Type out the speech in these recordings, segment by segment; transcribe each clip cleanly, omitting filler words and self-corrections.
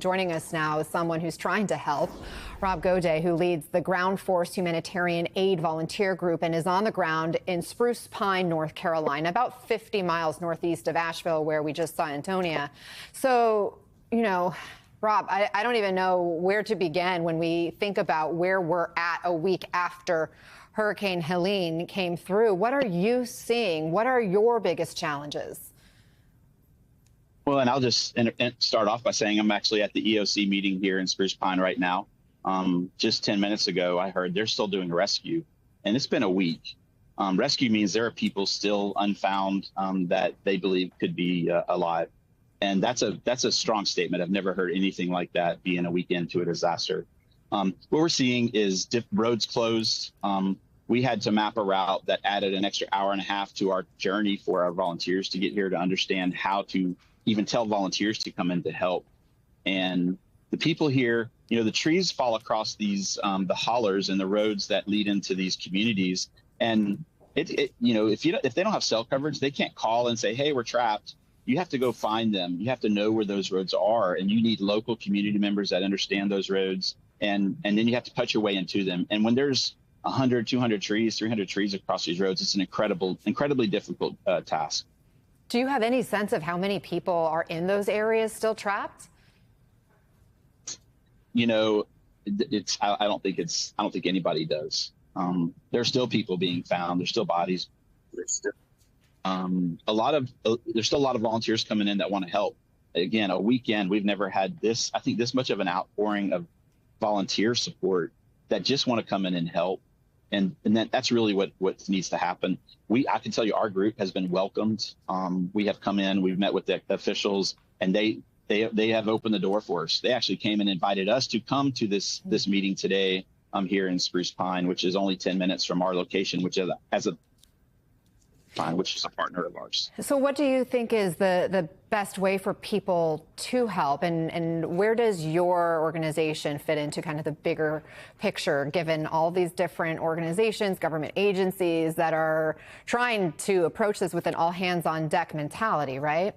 Joining us now is someone who's trying to help, Rob Goday, who leads the Ground Force Humanitarian Aid Volunteer Group and is on the ground in Spruce Pine, North Carolina, about 50 miles northeast of Asheville, where we just saw Antonia. So, Rob, I don't even know where to begin when we think about where we're at a week after Hurricane Helene came through. What are you seeing? What are your biggest challenges? Well, and I'll just start off by saying I'm actually at the EOC meeting here in Spruce Pine right now. Just 10 minutes ago, I heard they're still doing a rescue, and it's been a week. Rescue means there are people still unfound that they believe could be alive. And that's a strong statement. I've never heard anything like that being a week into a disaster. What we're seeing is roads closed. We had to map a route that added an extra hour and a half to our journey for our volunteers to get here to understand how to even tell volunteers to come in to help. And the people here, the trees fall across these, the hollers and the roads that lead into these communities. And if they don't have cell coverage, they can't call and say, hey, we're trapped. You have to go find them. You have to know where those roads are. And you need local community members that understand those roads. And then you have to cut your way into them. And when there's 100, 200 trees, 300 trees across these roads, it's an incredibly difficult task. Do you have any sense of how many people are in those areas still trapped? I don't think anybody does. There's still people being found. There's still bodies. There's still a lot of volunteers coming in that want to help. Again, a weekend, we've never had this much of an outpouring of volunteer support that just want to come in and help. And that's really what needs to happen. I can tell you our group has been welcomed. We have come in, we've met with the officials, and they have opened the door for us. They actually came and invited us to come to this meeting today here in Spruce Pine, which is only 10 minutes from our location, which is a partner of ours. So what do you think is the best way for people to help, and where does your organization fit into kind of the bigger picture, given all these different organizations, government agencies that are trying to approach this with an all hands on deck mentality, right?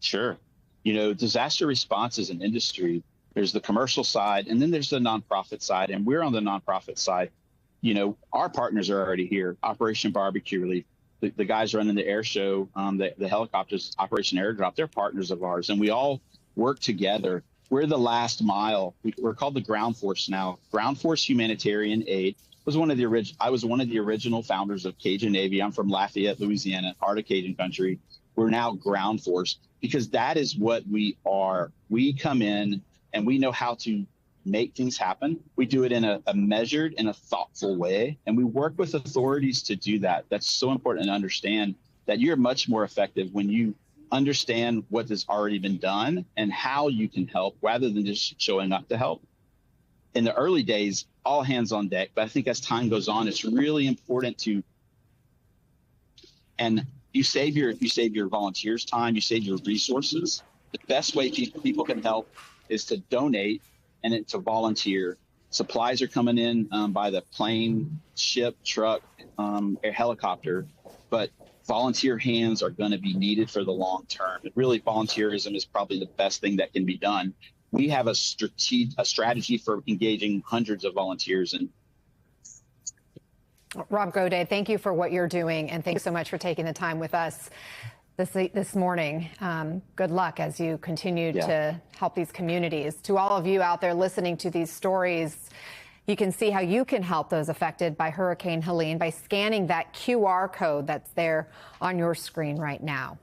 Sure. Disaster response is an industry. There's the commercial side, and then there's the nonprofit side, and we're on the nonprofit side. Our partners are already here. Operation Barbecue Relief, the guys running the air show, the helicopters, Operation Airdrop, they're partners of ours, and we all work together. We're the last mile. We're called the Ground Force now. Ground Force Humanitarian Aid was I was one of the original founders of Cajun Navy. I'm from Lafayette, Louisiana, heart of Cajun country. We're now Ground Force because that is what we are. We come in and we know how to make things happen. We do it in a measured and a thoughtful way, and we work with authorities to do that. That's so important to understand that you're much more effective when you understand what has already been done and how you can help rather than just showing up to help. In the early days, all hands on deck, but I think as time goes on, it's really important and you save your volunteers' time, you save your resources. The best way people can help is to donate and to volunteer. Supplies are coming in by the plane, ship, truck, air helicopter, but volunteer hands are going to be needed for the long term. And really, volunteerism is probably the best thing that can be done. We have a strategy for engaging hundreds of volunteers. And Rob Goday, thank you for what you're doing, and thanks so much for taking the time with us this morning. Good luck as you continue to help these communities. To all of you out there listening to these stories, you can see how you can help those affected by Hurricane Helene by scanning that QR code that's there on your screen right now.